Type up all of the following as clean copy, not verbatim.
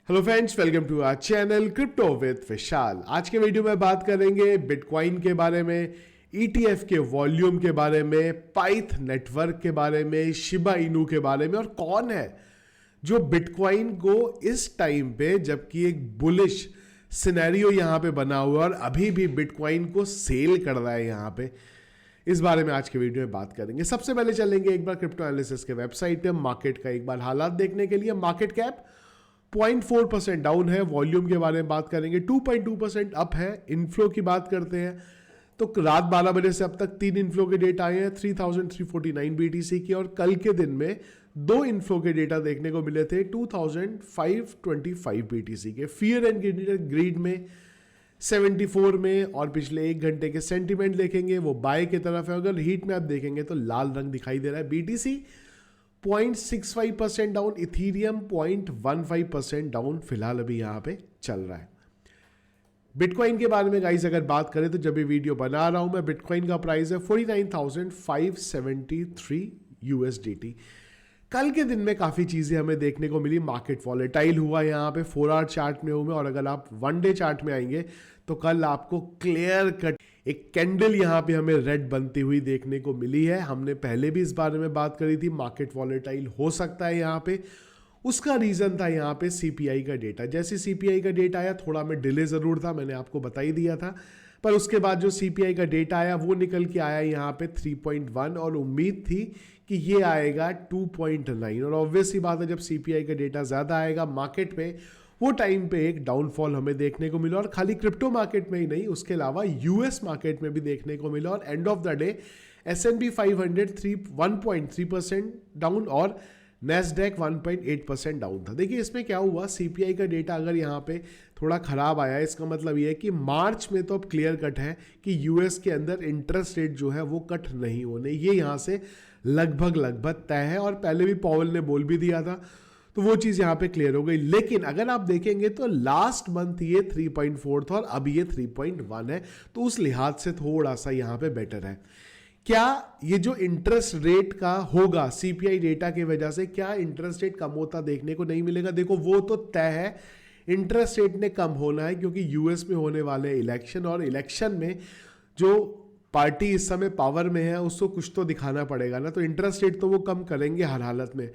Hello friends, welcome to our channel crypto with Vishal. आज के video में बात करेंगे बिटकॉइन के बारे में, ईटीएफ के वॉल्यूम के बारे में, पाइथ नेटवर्क के बारे में, शिबा इनू के बारे में, और कौन है जो बिटकॉइन को इस टाइम पे, जबकि एक बुलिश सिनेरियो यहां पे बना हुआ है और अभी भी बिटकॉइन को सेल कर रहा है यहां पे, इस बारे में आज के वीडियो में बात करेंगे। सबसे पहले चलेंगे एक बार क्रिप्टो एनालिसिस के वेबसाइट पे मार्केट का एक बार हालात देखने के लिए। मार्केट कैप 0.4% डाउन है। वॉल्यूम के बारे में बात करेंगे, 2.2% अप है। इनफ्लो की बात करते हैं तो रात 12 बजे से अब तक 3 इनफ्लो के डेटा आए हैं, 3349 बीटीसी की, और कल के दिन में 2 इनफ्लो के डेटा देखने को मिले थे, 2525 बीटीसी के। फियर एंड ग्रीड में 74 में, और पिछले एक घंटे के सेंटीमेंट देखेंगे वो बाय की तरफ है। अगर हीट में आप देखेंगे तो लाल रंग दिखाई दे रहा है। बीटीसी 0.65% डाउन, इथीरियम 0.15% डाउन फिलहाल अभी यहां पे चल रहा है। बिटकॉइन के बारे में गाइस अगर बात करें तो जब ये वीडियो बना रहा हूं मैं, बिटकॉइन का प्राइस है 49,573 यूएसडीटी। कल के दिन में काफी चीजें हमें देखने को मिली। मार्केट वॉलेटाइल हुआ यहां पे 4 आवर चार्ट में हुए, और अगर आप 1 डे चार्ट में आएंगे तो कल आपको क्लियर कट एक कैंडल यहां पे हमें रेड बनती हुई देखने को मिली है। हमने पहले भी इस बारे में बात करी थी, मार्केट वॉलेटाइल हो सकता है यहां पे। उसका रीजन था यहां पे सीपीआई का डेटा। जैसे सीपीआई का डेटा आया, थोड़ा में डिले जरूर था, मैंने आपको बता ही दिया था, पर उसके बाद जो सीपीआई का डेटा आया वो निकल के आया यहां पे 3.1, और उम्मीद थी कि ये आएगा 2.9। और ऑब्वियसली बात है, जब सीपीआई का डेटा ज्यादा आएगा मार्केट में, वो टाइम पे एक डाउनफॉल हमें देखने को मिला। और खाली क्रिप्टो मार्केट में ही नहीं, उसके अलावा यूएस मार्केट में भी देखने को मिला। और end of the day S&P 500 1.3% down और नैस्डैक 1.8% डाउन था। देखिए इसमें क्या हुआ, सीपीआई का डेटा अगर यहाँ पे थोड़ा खराब आया, इसका मतलब ये है कि मार्च में तो अब क्लियर कट है कि यूएस के अंदर इंटरेस्ट रेट जो है वो कट नहीं होने, ये यहाँ से लगभग तय है। और पहले भी पॉवेल ने बोल भी दिया था, तो वो चीज यहां पे क्लियर हो गई। लेकिन अगर आप देखेंगे तो लास्ट मंथ ये 3.4 था और अब ये 3.1 है, तो उस लिहाज से थोड़ा सा यहां पे बेटर है। क्या ये जो इंटरेस्ट रेट का होगा सीपीआई डेटा की वजह से, क्या इंटरेस्ट रेट कम होता देखने को नहीं मिलेगा? देखो वो तो तय है, इंटरेस्ट रेट ने कम होना है, क्योंकि यूएस में होने वाले इलेक्शन, और इलेक्शन में जो पार्टी इस समय पावर में है उसको कुछ तो दिखाना पड़ेगा ना, तो इंटरेस्ट रेट तो वो कम करेंगे हर हालत में।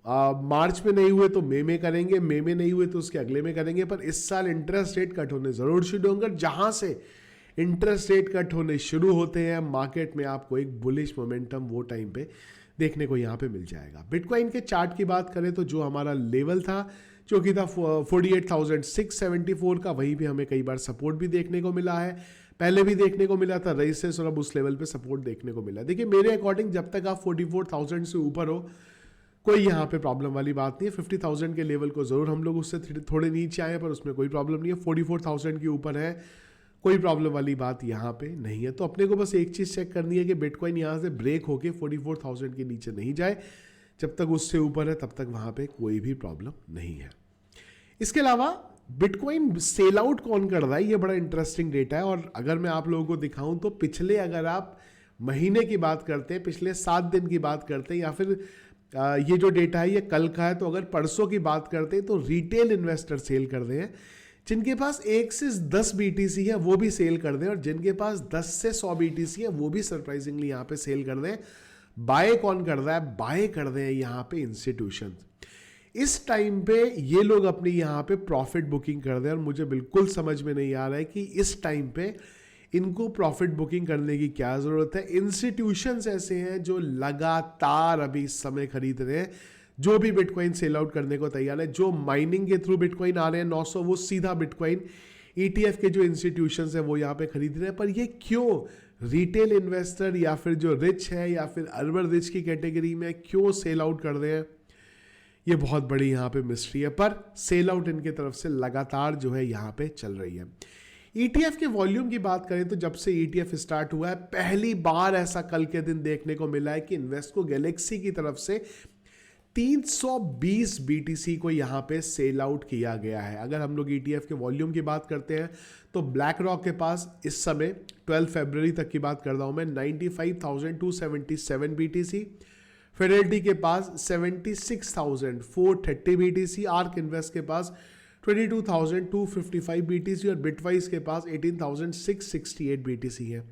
मार्च में नहीं हुए तो मई में करेंगे, मई में नहीं हुए तो उसके अगले में करेंगे, पर इस साल इंटरेस्ट रेट कट होने जरूर शुरू होंगे। जहां से इंटरेस्ट रेट कट होने शुरू होते हैं मार्केट में, आपको एक बुलिश मोमेंटम वो टाइम पे देखने को यहां पे मिल जाएगा। बिटकॉइन के चार्ट की बात करें तो जो हमारा लेवल था, जो कि था 48,674 का, वहीं पे हमें कई बार सपोर्ट भी देखने को मिला है। पहले भी देखने को मिला था रेजिस्टेंस, और अब उस लेवल पे सपोर्ट देखने को मिला। देखिए मेरे अकॉर्डिंग जब तक आप 44,000 से ऊपर हो, कोई यहाँ पे प्रॉब्लम वाली बात नहीं है। 50,000 के लेवल को जरूर हम लोग उससे थोड़े नीचे आए, पर उसमें कोई प्रॉब्लम नहीं है। 44,000 के ऊपर है, कोई प्रॉब्लम वाली बात यहाँ पे नहीं है। तो अपने को बस एक चीज चेक करनी है कि बिटकॉइन यहाँ से ब्रेक होके 44,000 के नीचे नहीं जाए। जब तक उससे ऊपर है तब तक वहां पे कोई भी प्रॉब्लम नहीं है। इसके अलावा बिटकॉइन सेल आउट कौन कर रहा है, ये बड़ा इंटरेस्टिंग डेटा है। और अगर मैं आप लोगों को दिखाऊं तो पिछले, अगर आप महीने की बात करते हैं, पिछले 7 दिन की बात करते हैं, या फिर ये जो डेटा है ये कल का है, तो अगर परसों की बात करते हैं तो रिटेल इन्वेस्टर सेल कर रहे हैं। जिनके पास 1 से 10 बीटीसी है वो भी सेल कर दें, और जिनके पास 10 से 100 बीटीसी है वो भी सरप्राइजिंगली यहां पे सेल कर दें। बाय कौन कर रहा है? बाय कर रहे हैं यहां पे इंस्टीट्यूशन। इस टाइम पे ये लोग अपनी यहां पे प्रॉफिट बुकिंग कर रहे हैं, और मुझे बिल्कुल समझ में नहीं आ रहा है कि इस टाइम पे इनको प्रॉफिट बुकिंग करने की क्या जरूरत है। इंस्टीट्यूशंस ऐसे हैं जो लगातार अभी इस समय खरीद रहे हैं, जो भी बिटकॉइन सेल आउट करने को तैयार है। जो माइनिंग के थ्रू बिटकॉइन आ रहे हैं 900, वो सीधा बिटकॉइन ईटीएफ के जो इंस्टीट्यूशंस हैं वो यहां पे खरीद रहे हैं। पर ये क्यों? रिटेल इन्वेस्टर या फिर जो रिच है या फिर अर्बन रिच की कैटेगरी में क्यों सेल आउट कर रहे हैं, ये बहुत बड़ी यहां पे मिस्ट्री है। पर सेल आउट इनके तरफ से लगातार जो है यहां पे चल रही है। ईटीएफ के वॉल्यूम की बात करें तो जब से ईटीएफ स्टार्ट हुआ है, पहली बार ऐसा कल के दिन देखने को मिला है कि इन्वेस्को गैलेक्सी की तरफ से 320 बीटीसी को यहां पे सेल आउट किया गया है। अगर हम लोग ईटीएफ के वॉल्यूम की बात करते हैं तो ब्लैक रॉक के पास इस समय 12 फरवरी तक की बात कर रहा हूं मैं, 95,277 बीटीसी। फिडेलिटी के पास 76,430 BTC, आर्क इन्वेस्ट के पास 22,255 BTC और बिटवाइज के पास 18,668 BTC है।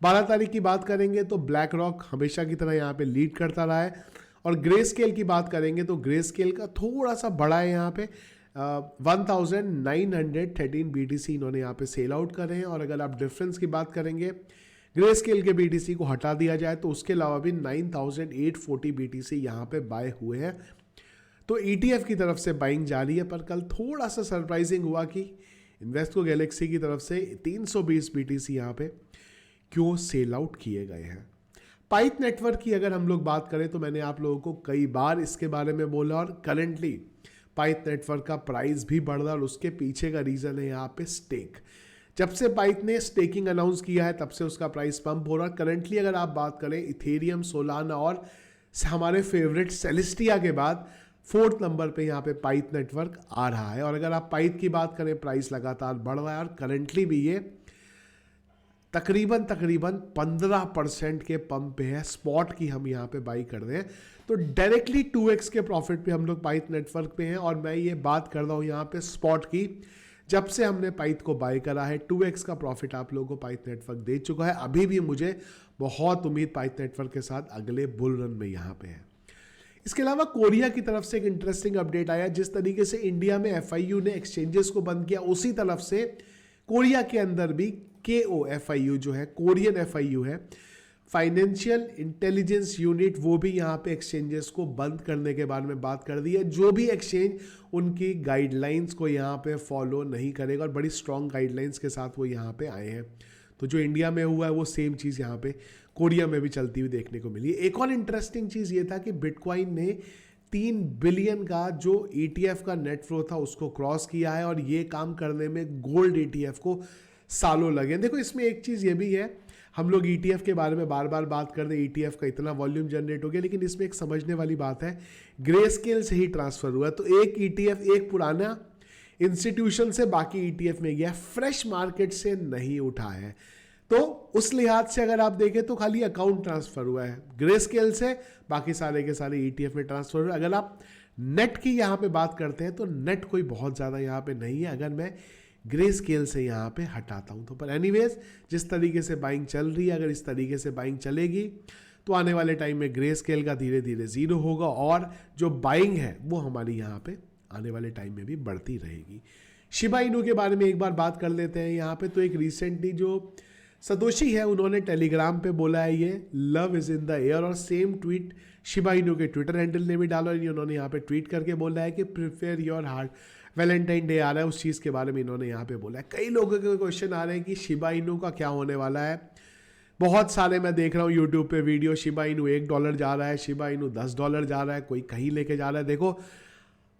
12 तारीख की बात करेंगे तो ब्लैक रॉक हमेशा की तरह यहाँ पे लीड करता रहा है, और ग्रे स्केल की बात करेंगे तो ग्रे स्केल का थोड़ा सा बड़ा है यहाँ पे 1913 BTC इन्होंने यहाँ पे सेल आउट करे हैं। और अगर आप डिफरेंस की बात करेंगे ग्रे स्केल के BTC को हटा दिया जाए तो उसके अलावा भी 9,840 BTC यहाँ पे बाय हुए हैं। तो ETF की तरफ से बाइंग जारी है, पर कल थोड़ा सा सरप्राइजिंग हुआ कि इन्वेस्टको गैलेक्सी की तरफ से 320 BTC यहाँ पे क्यों सेल आउट किए गए हैं। पाइप नेटवर्क की अगर हम लोग बात करें तो मैंने आप लोगों को कई बार इसके बारे में बोला, और करंटली पाइप नेटवर्क का प्राइस भी बढ़ रहा है, और उसके पीछे का रीजन है यहाँ पे स्टेक। जब से पाइप ने स्टेकिंग अनाउंस किया है तब से उसका प्राइस पंप हो रहा है। करंटली अगर आप बात करें इथेरियम, सोलाना और हमारे फेवरेट सेलेस्टिया के बाद 4th नंबर पे यहाँ पे पाइप नेटवर्क आ रहा है। और अगर आप पाइप की बात करें प्राइस लगातार बढ़ रहा है, और करंटली भी ये तकरीबन 15% के पंप पे है। स्पॉट की हम यहाँ पे बाई कर रहे हैं तो डायरेक्टली 2x के प्रॉफिट पे हम लोग पाइप नेटवर्क पे हैं। और मैं ये बात कर रहा हूँ यहाँ पे स्पॉट की, जब से हमने पाइप को बाई करा है 2x का प्रॉफिट आप लोगों को पाइप नेटवर्क दे चुका है। अभी भी मुझे बहुत उम्मीद पाइप नेटवर्क के साथ अगले बुल रन में यहाँ पे है। इसके अलावा कोरिया की तरफ से एक इंटरेस्टिंग अपडेट आया। जिस तरीके से इंडिया में FIU ने एक्सचेंजेस को बंद किया, उसी तरफ से कोरिया के अंदर भी KOFIU जो है, कोरियन FIU है, फाइनेंशियल इंटेलिजेंस यूनिट, वो भी यहाँ पे एक्सचेंजेस को बंद करने के बारे में बात कर दी है। जो भी एक्सचेंज उनकी गाइडलाइंस को यहाँ पे फॉलो नहीं करेगा, और बड़ी स्ट्रॉन्ग गाइडलाइंस के साथ वो यहाँ पे आए हैं। तो जो इंडिया में हुआ है वो सेम चीज़ यहाँ पे कोरिया में भी चलती हुई देखने को मिली। एक और इंटरेस्टिंग चीज़ ये था कि बिटकॉइन ने 3 बिलियन का जो ETF का नेट फ्लो था उसको क्रॉस किया है, और ये काम करने में गोल्ड ETF को सालों लगे। देखो इसमें एक चीज़ ये भी है, हम लोग ETF के बारे में बार बार बात कर रहे हैं, ETF का इतना वॉल्यूम जनरेट हो गया, लेकिन इसमें एक समझने वाली बात है, ग्रे स्केल से ही ट्रांसफर हुआ। तो एक ETF एक पुराना इंस्टीट्यूशन से बाकी ETF में गया, फ्रेश मार्केट से नहीं उठा है। तो उस लिहाज से अगर आप देखें तो खाली अकाउंट ट्रांसफर हुआ है ग्रे स्केल से, बाकी सारे के सारे ETF में ट्रांसफर हुए। अगर आप नेट की यहाँ पे बात करते हैं तो नेट कोई बहुत ज़्यादा यहाँ पे नहीं है, अगर मैं ग्रे स्केल से यहाँ पे हटाता हूँ तो। पर एनीवेज जिस तरीके से बाइंग चल रही है, अगर इस तरीके से बाइंग चलेगी तो आने वाले टाइम में ग्रे स्केल का धीरे धीरे जीरो होगा, और जो बाइंग है वो हमारी यहाँ पे आने वाले टाइम में भी बढ़ती रहेगी। शिबा इनू के बारे में एक बार बात कर लेते हैं यहाँ पे। तो एक रिसेंटली जो सतोशी है उन्होंने टेलीग्राम पे बोला है ये love is in the air, और सेम ट्वीट शिबा इनू के ट्विटर हैंडल ने भी डाला, और उन्होंने यहाँ पे ट्वीट करके बोला है कि prepare your heart, Valentine Day आ रहा है, उस चीज़ के बारे में इन्होंने यहाँ पे बोला है। कई लोगों के क्वेश्चन आ रहे हैं कि शिबा इनू का क्या होने वाला है। बहुत सारे मैं देख रहा हूँ यूट्यूब पे वीडियो, शिबा इनू $1 जा रहा है, शिबा इनू $10 जा रहा है, कोई कहीं लेके जा रहा है। देखो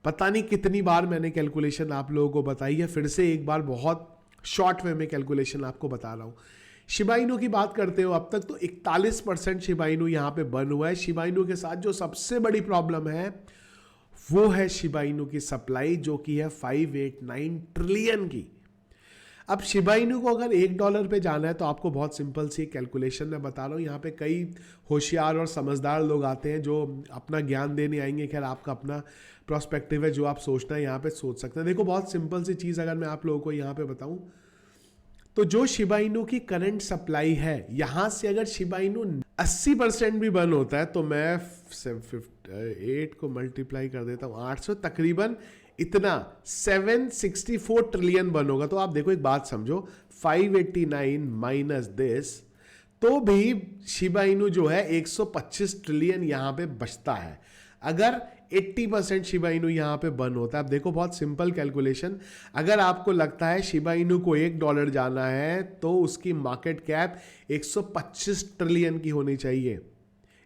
पता नहीं कितनी बार मैंने कैलकुलेशन आप लोगों को बताई है, फिर से एक बार बहुत शॉर्ट वे में कैलकुलेशन आपको बता रहा हूँ। शिबा इनू की बात करते हो, अब तक तो 41% शिबा इनू यहाँ पे बर्न हुआ है। शिबा इनू के साथ जो सबसे बड़ी प्रॉब्लम है वो है शिबा इनू की सप्लाई, जो कि है 589 ट्रिलियन की। अब शिबा इनू को अगर $1 पे जाना है तो आपको बहुत सिंपल सी कैलकुलेशन मैं बता रहा हूँ। यहाँ पे कई होशियार और समझदार लोग आते हैं जो अपना ज्ञान देने आएंगे। खैर आपका अपना प्रोस्पेक्टिव है, जो आप सोचना है यहाँ पे सोच सकते हैं। देखो बहुत सिंपल सी चीज़ अगर मैं आप लोगों को यहाँ पे बताऊँ तो जो शिबा इनू की करंट सप्लाई है, यहाँ से अगर शिबा इनू 80% भी बर्न होता है तो मैं 8 को मल्टीप्लाई कर देता हूँ 800, तकरीबन इतना 764 ट्रिलियन बर्न होगा। तो आप देखो एक बात समझो, 589 माइनस दिस, तो भी शिबा इनू जो है 125 ट्रिलियन यहाँ पे बचता है अगर 80% शिबा इनू यहाँ पे बर्न होता है। अब देखो बहुत सिंपल कैलकुलेशन, अगर आपको लगता है शिबा इनू को $1 जाना है तो उसकी मार्केट कैप 125 ट्रिलियन की होनी चाहिए।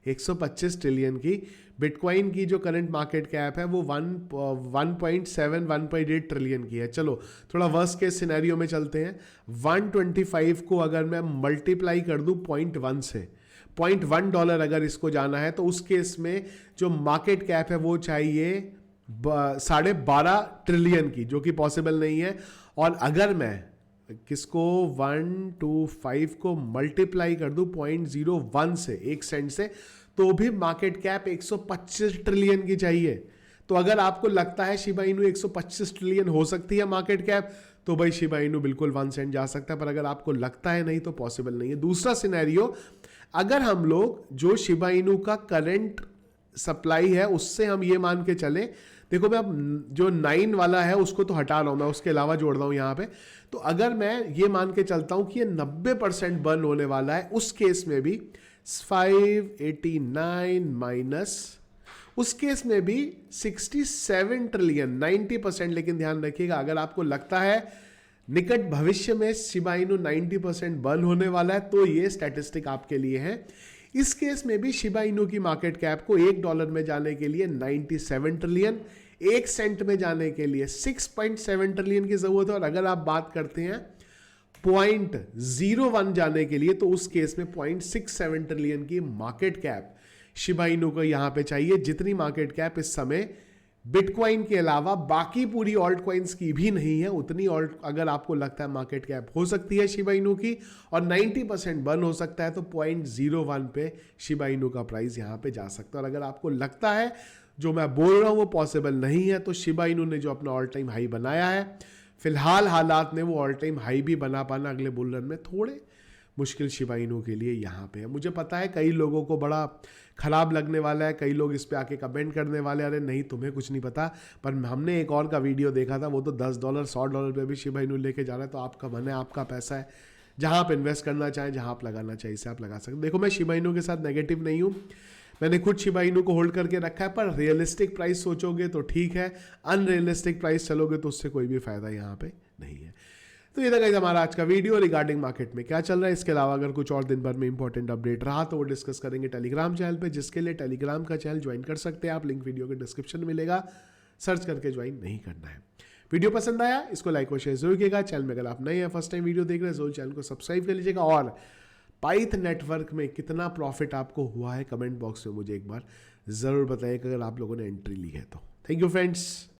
125 ट्रिलियन की। बिटकॉइन की जो करंट मार्केट कैप है वो 1.8 ट्रिलियन की है। चलो थोड़ा वर्स्ट केस सिनेरियो में चलते हैं। 125 को अगर मैं मल्टीप्लाई कर दूं 0.1 से, $0.1 अगर इसको जाना है तो उस केस में जो मार्केट कैप है वो चाहिए 12.5 ट्रिलियन की, जो कि पॉसिबल नहीं है। और अगर मैं किसको 125 को मल्टीप्लाई कर दूं 0.01 से, 1 सेंट से, तो भी मार्केट कैप 125 ट्रिलियन की चाहिए। तो अगर आपको लगता है शिबा इनू 125 ट्रिलियन हो सकती है मार्केट कैप, तो भाई शिबा इनू बिल्कुल 1 सेंट जा सकता है। पर अगर आपको लगता है नहीं, तो पॉसिबल नहीं है। दूसरा सिनेरियो, अगर हम लोग जो शिबा इनू का करंट सप्लाई है उससे हम ये मान के चले, देखो मैं अब जो 9 वाला है उसको तो हटा रहा हूं मैं, उसके अलावा जोड़ रहा हूं यहां पे। तो अगर मैं ये मान के चलता हूं कि ये 90% बर्न होने वाला है, उस केस में भी 589 माइनस, उस केस में भी 67 ट्रिलियन, 90%। लेकिन ध्यान रखिएगा, अगर आपको लगता है निकट भविष्य में शिबा इनू 90% बर्न होने वाला है, तो ये स्टैटिस्टिक आपके लिए है। इस केस में भी शिबा इनू की मार्केट कैप को $1 में जाने के लिए 97 ट्रिलियन, 1 सेंट में जाने के लिए 6.7 ट्रिलियन की जरूरत है। और अगर आप बात करते हैं 0.01 जाने के लिए, तो उस केस में 0.67 ट्रिलियन की मार्केट कैप शिबा इनू को यहां पे चाहिए, जितनी मार्केट कैप इस समय बिटकॉइन के अलावा बाकी पूरी ऑल्ट कॉइन्स की भी नहीं है। उतनी ऑल्ट अगर आपको लगता है मार्केट कैप हो सकती है शिबा इनू की, और 90% बर्न हो सकता है, तो 0.01 पे शिबा इनू का प्राइस यहां पे जा सकता है। और अगर आपको लगता है जो मैं बोल रहा हूं वो पॉसिबल नहीं है, तो शिबा इनू ने जो अपना ऑल टाइम हाई बनाया है, फिलहाल हालात में वो ऑल टाइम हाई भी बना पाना अगले बुल रन में थोड़े मुश्किल शिबा इनू के लिए यहाँ पे है। मुझे पता है कई लोगों को बड़ा खराब लगने वाला है, कई लोग इस पे आके कमेंट करने वाले, अरे नहीं तुम्हें कुछ नहीं पता। पर हमने एक और का वीडियो देखा था, वो तो $10 $100 पे भी शिबा इनू लेके जा रहा है। तो आपका मन है, आपका पैसा है, जहाँ आप इन्वेस्ट करना चाहें, जहाँ आप लगाना चाहिए इसे आप लगा सकते। देखो मैं शिबा इनू के साथ नेगेटिव नहीं हूँ, मैंने खुद शिबा इनू को होल्ड करके रखा है। पर रियलिस्टिक प्राइस सोचोगे तो ठीक है, अनरियलिस्टिक प्राइस चलोगे तो उससे कोई भी फायदा यहाँ पे नहीं है। तो ये था गाइस हमारा आज का वीडियो रिगार्डिंग मार्केट में क्या चल रहा है। इसके अलावा अगर कुछ और दिन भर में इंपॉर्टेंट अपडेट रहा तो वो डिस्कस करेंगे टेलीग्राम चैनल पे, जिसके लिए टेलीग्राम का चैनल ज्वाइन कर सकते हैं आप, लिंक वीडियो के डिस्क्रिप्शन में मिलेगा, सर्च करके ज्वाइन नहीं करना है। वीडियो पसंद आया इसको लाइक और शेयर जरूर कीजिएगा। चैनल में अगर आप नए हैं, फर्स्ट टाइम वीडियो देख रहे हैं, जरूर चैनल को सब्सक्राइब कर लीजिएगा। और पाइथ नेटवर्क में कितना प्रॉफिट आपको हुआ है कमेंट बॉक्स में मुझे एक बार जरूर बताइएगा, अगर आप लोगों ने एंट्री ली है तो। Thank you friends.